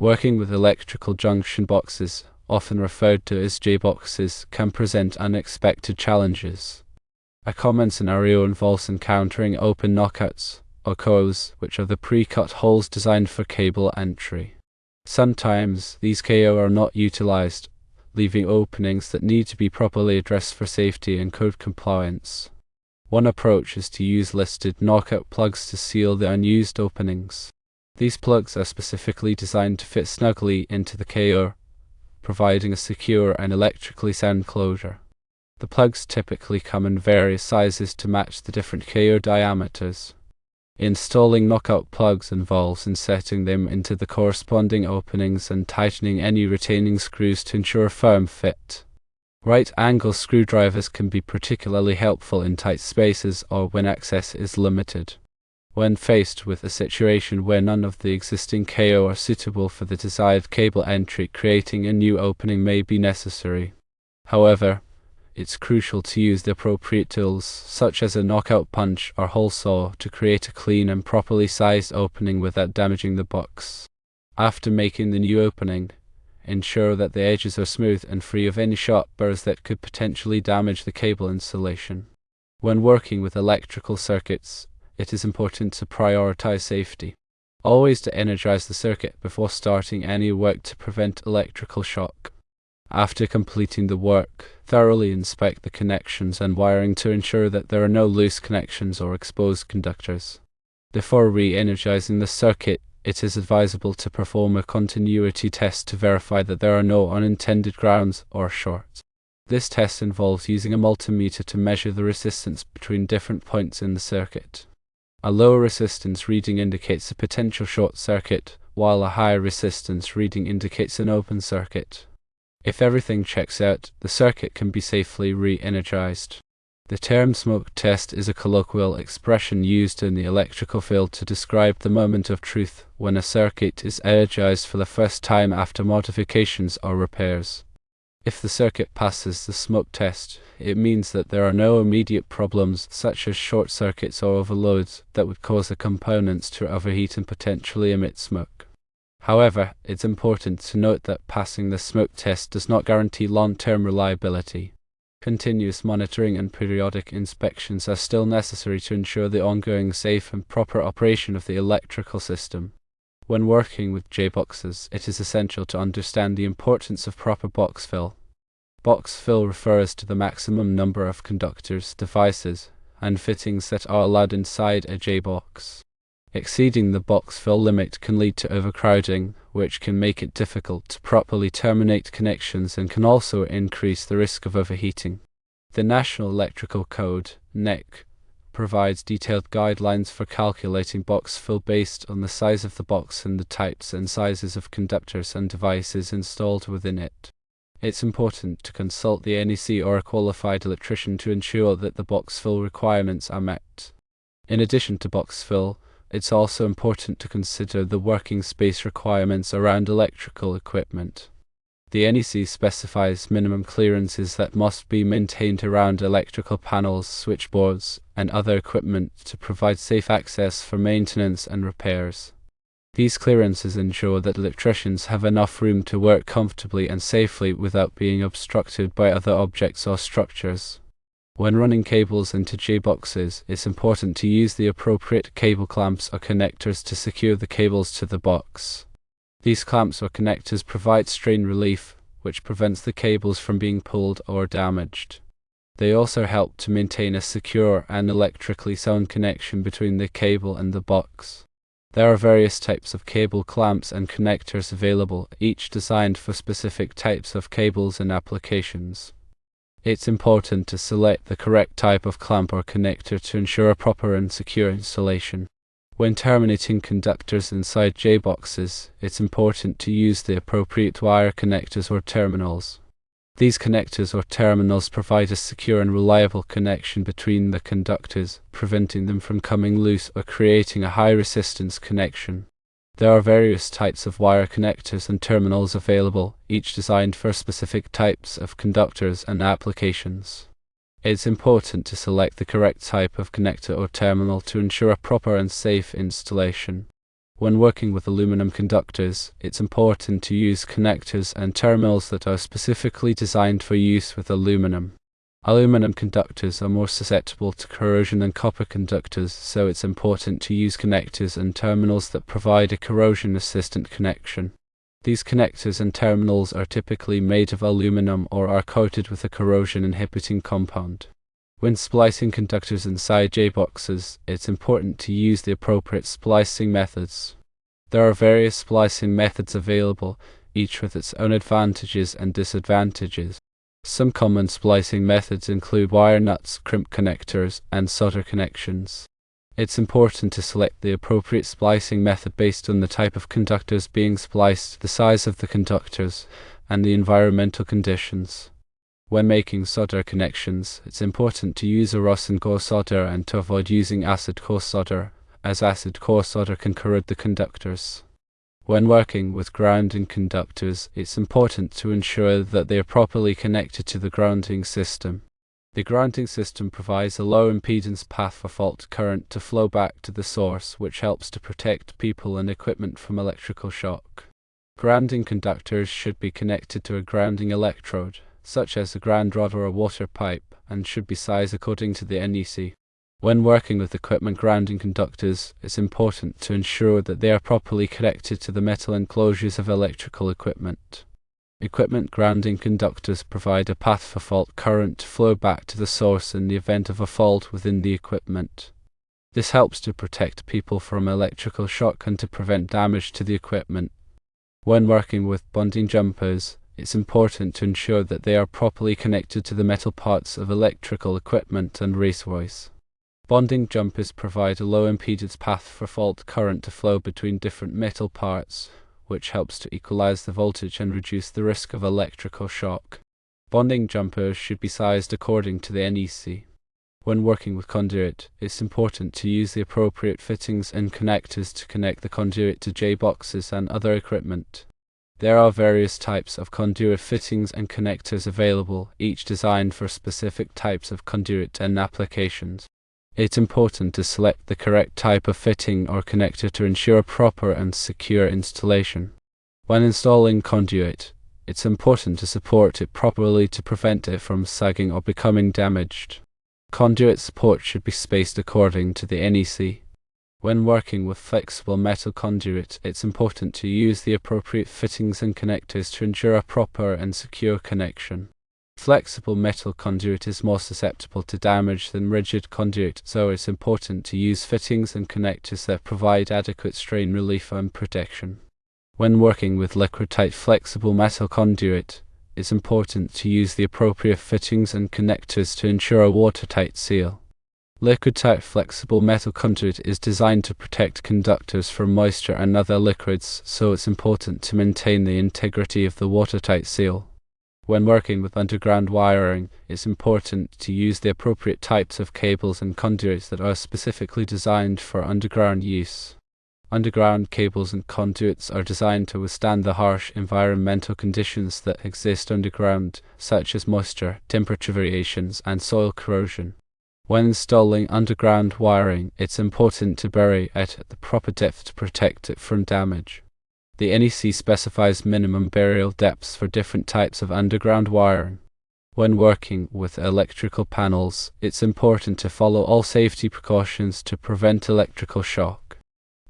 Working with electrical junction boxes, often referred to as Jboxes, can present unexpected challenges. A common scenario involves encountering open knockouts, or KOs, which are the pre-cut holes designed for cable entry. Sometimes these KO are not utilized, leaving openings that need to be properly addressed for safety and code compliance. One approach is to use listed knockout plugs to seal the unused openings. These plugs are specifically designed to fit snugly into the KO, providing a secure and electrically sound closure. The plugs typically come in various sizes to match the different KO diameters. Installing knockout plugs involves inserting them into the corresponding openings and tightening any retaining screws to ensure a firm fit. Right-angle screwdrivers can be particularly helpful in tight spaces or when access is limited. When faced with a situation where none of the existing KO are suitable for the desired cable entry, creating a new opening may be necessary. However, it's crucial to use the appropriate tools, such as a knockout punch or hole saw, to create a clean and properly sized opening without damaging the box. After making the new opening, ensure that the edges are smooth and free of any sharp burrs that could potentially damage the cable insulation. When working with electrical circuits, it is important to prioritize safety. Always to energize the circuit before starting any work to prevent electrical shock. After completing the work, thoroughly inspect the connections and wiring to ensure that there are no loose connections or exposed conductors. Before re-energizing the circuit, it is advisable to perform a continuity test to verify that there are no unintended grounds or shorts. This test involves using a multimeter to measure the resistance between different points in the circuit. A low resistance reading indicates a potential short circuit, while a high resistance reading indicates an open circuit. If everything checks out, the circuit can be safely re-energized. The term smoke test is a colloquial expression used in the electrical field to describe the moment of truth when a circuit is energized for the first time after modifications or repairs. If the circuit passes the smoke test, it means that there are no immediate problems such as short circuits or overloads that would cause the components to overheat and potentially emit smoke. However, it's important to note that passing the smoke test does not guarantee long-term reliability. Continuous monitoring and periodic inspections are still necessary to ensure the ongoing safe and proper operation of the electrical system. When working with Jboxes, it is essential to understand the importance of proper box fill. Box fill refers to the maximum number of conductors, devices, and fittings that are allowed inside a Jbox. Exceeding the box fill limit can lead to overcrowding, which can make it difficult to properly terminate connections and can also increase the risk of overheating. The National Electrical Code, NEC, provides detailed guidelines for calculating box fill based on the size of the box and the types and sizes of conductors and devices installed within it. It's important to consult the NEC or a qualified electrician to ensure that the box fill requirements are met. In addition to box fill, it's also important to consider the working space requirements around electrical equipment. The NEC specifies minimum clearances that must be maintained around electrical panels, switchboards, and other equipment to provide safe access for maintenance and repairs. These clearances ensure that electricians have enough room to work comfortably and safely without being obstructed by other objects or structures. When running cables into Jboxes, it's important to use the appropriate cable clamps or connectors to secure the cables to the box. These clamps or connectors provide strain relief, which prevents the cables from being pulled or damaged. They also help to maintain a secure and electrically sound connection between the cable and the box. There are various types of cable clamps and connectors available, each designed for specific types of cables and applications. It's important to select the correct type of clamp or connector to ensure a proper and secure installation. When terminating conductors inside Jboxes, it's important to use the appropriate wire connectors or terminals. These connectors or terminals provide a secure and reliable connection between the conductors, preventing them from coming loose or creating a high-resistance connection. There are various types of wire connectors and terminals available, each designed for specific types of conductors and applications. It's important to select the correct type of connector or terminal to ensure a proper and safe installation. When working with aluminum conductors, it's important to use connectors and terminals that are specifically designed for use with aluminum. Aluminum conductors are more susceptible to corrosion than copper conductors, so it's important to use connectors and terminals that provide a corrosion-resistant connection. These connectors and terminals are typically made of aluminum or are coated with a corrosion-inhibiting compound. When splicing conductors inside Jboxes, it's important to use the appropriate splicing methods. There are various splicing methods available, each with its own advantages and disadvantages. Some common splicing methods include wire nuts, crimp connectors, and solder connections. It's important to select the appropriate splicing method based on the type of conductors being spliced, the size of the conductors, and the environmental conditions. When making solder connections, it's important to use a rosin-core solder and to avoid using acid-core solder, as acid-core solder can corrode the conductors. When working with grounding conductors, it's important to ensure that they are properly connected to the grounding system. The grounding system provides a low impedance path for fault current to flow back to the source, which helps to protect people and equipment from electrical shock. Grounding conductors should be connected to a grounding electrode, such as a ground rod or a water pipe, and should be sized according to the NEC. When working with equipment grounding conductors, it's important to ensure that they are properly connected to the metal enclosures of electrical equipment. Equipment grounding conductors provide a path for fault current to flow back to the source in the event of a fault within the equipment. This helps to protect people from electrical shock and to prevent damage to the equipment. When working with bonding jumpers, it's important to ensure that they are properly connected to the metal parts of electrical equipment and raceways. Bonding jumpers provide a low impedance path for fault current to flow between different metal parts, which helps to equalize the voltage and reduce the risk of electrical shock. Bonding jumpers should be sized according to the NEC. When working with conduit, it's important to use the appropriate fittings and connectors to connect the conduit to Jboxes and other equipment. There are various types of conduit fittings and connectors available, each designed for specific types of conduit and applications. It's important to select the correct type of fitting or connector to ensure proper and secure installation. When installing conduit, it's important to support it properly to prevent it from sagging or becoming damaged. Conduit support should be spaced according to the NEC. When working with flexible metal conduit, it's important to use the appropriate fittings and connectors to ensure a proper and secure connection. Flexible metal conduit is more susceptible to damage than rigid conduit, so it's important to use fittings and connectors that provide adequate strain relief and protection. When working with liquid-tight flexible metal conduit, it's important to use the appropriate fittings and connectors to ensure a watertight seal. Liquid-tight flexible metal conduit is designed to protect conductors from moisture and other liquids, so it's important to maintain the integrity of the watertight seal. When working with underground wiring, it's important to use the appropriate types of cables and conduits that are specifically designed for underground use. Underground cables and conduits are designed to withstand the harsh environmental conditions that exist underground, such as moisture, temperature variations, and soil corrosion. When installing underground wiring, it's important to bury it at the proper depth to protect it from damage. The NEC specifies minimum burial depths for different types of underground wiring. When working with electrical panels, it's important to follow all safety precautions to prevent electrical shock.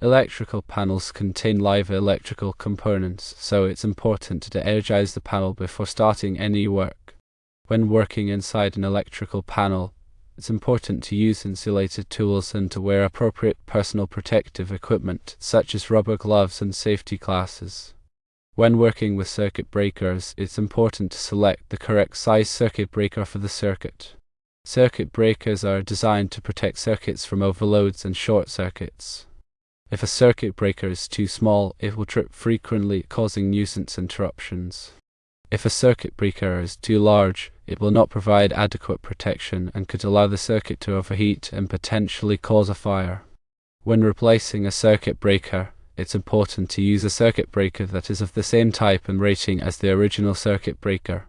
Electrical panels contain live electrical components, so it's important to energize the panel before starting any work. When working inside an electrical panel, it's important to use insulated tools and to wear appropriate personal protective equipment, such as rubber gloves and safety glasses. When working with circuit breakers, it's important to select the correct size circuit breaker for the circuit. Circuit breakers are designed to protect circuits from overloads and short circuits. If a circuit breaker is too small, it will trip frequently, causing nuisance interruptions. If a circuit breaker is too large, it will not provide adequate protection and could allow the circuit to overheat and potentially cause a fire. When replacing a circuit breaker, it's important to use a circuit breaker that is of the same type and rating as the original circuit breaker.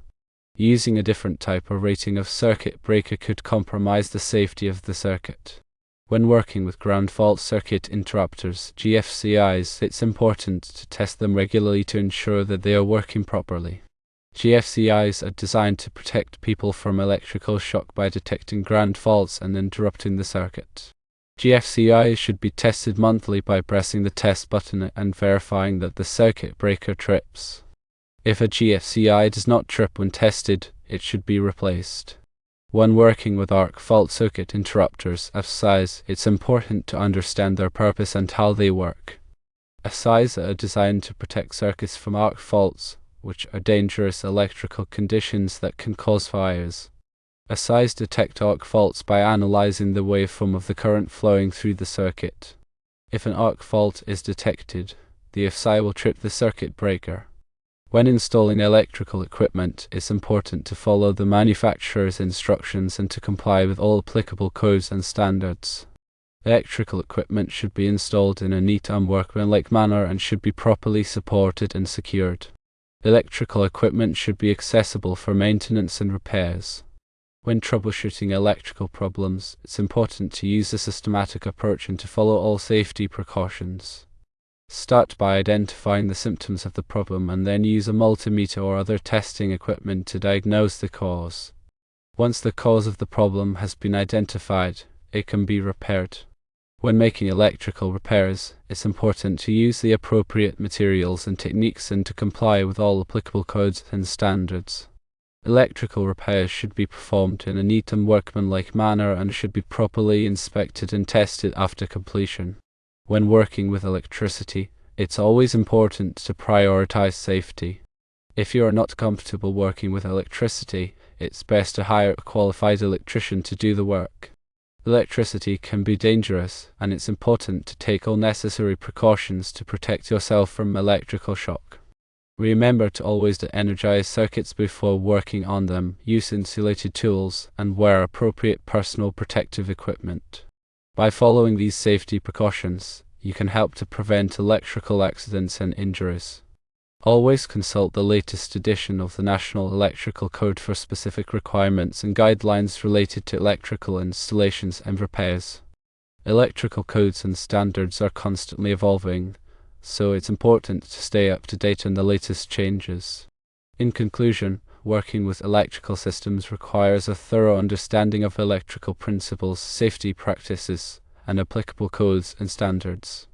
Using a different type or rating of circuit breaker could compromise the safety of the circuit. When working with ground fault circuit interrupters, GFCIs, it's important to test them regularly to ensure that they are working properly. GFCIs are designed to protect people from electrical shock by detecting ground faults and interrupting the circuit. GFCIs should be tested monthly by pressing the test button and verifying that the circuit breaker trips. If a GFCI does not trip when tested, it should be replaced. When working with arc fault circuit interrupters, SIs, it's important to understand their purpose and how they work. SIs are designed to protect circuits from arc faults, which are dangerous electrical conditions that can cause fires. SIs detect arc faults by analyzing the waveform of the current flowing through the circuit. If an arc fault is detected, the SI will trip the circuit breaker. When installing electrical equipment, it's important to follow the manufacturer's instructions and to comply with all applicable codes and standards. Electrical equipment should be installed in a neat and workmanlike manner and should be properly supported and secured. Electrical equipment should be accessible for maintenance and repairs. When troubleshooting electrical problems, it's important to use a systematic approach and to follow all safety precautions. Start by identifying the symptoms of the problem and then use a multimeter or other testing equipment to diagnose the cause. Once the cause of the problem has been identified, it can be repaired. When making electrical repairs, it's important to use the appropriate materials and techniques and to comply with all applicable codes and standards. Electrical repairs should be performed in a neat and workmanlike manner and should be properly inspected and tested after completion. When working with electricity, it's always important to prioritize safety. If you are not comfortable working with electricity, it's best to hire a qualified electrician to do the work. Electricity can be dangerous, and it's important to take all necessary precautions to protect yourself from electrical shock. Remember to always de-energize circuits before working on them, use insulated tools, and wear appropriate personal protective equipment. By following these safety precautions, you can help to prevent electrical accidents and injuries. Always consult the latest edition of the National Electrical Code for specific requirements and guidelines related to electrical installations and repairs. Electrical codes and standards are constantly evolving, so it's important to stay up to date on the latest changes. In conclusion, working with electrical systems requires a thorough understanding of electrical principles, safety practices, and applicable codes and standards.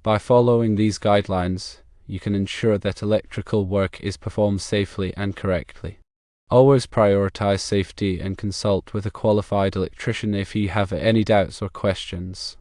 By following these guidelines, you can ensure that electrical work is performed safely and correctly. Always prioritize safety and consult with a qualified electrician if you have any doubts or questions.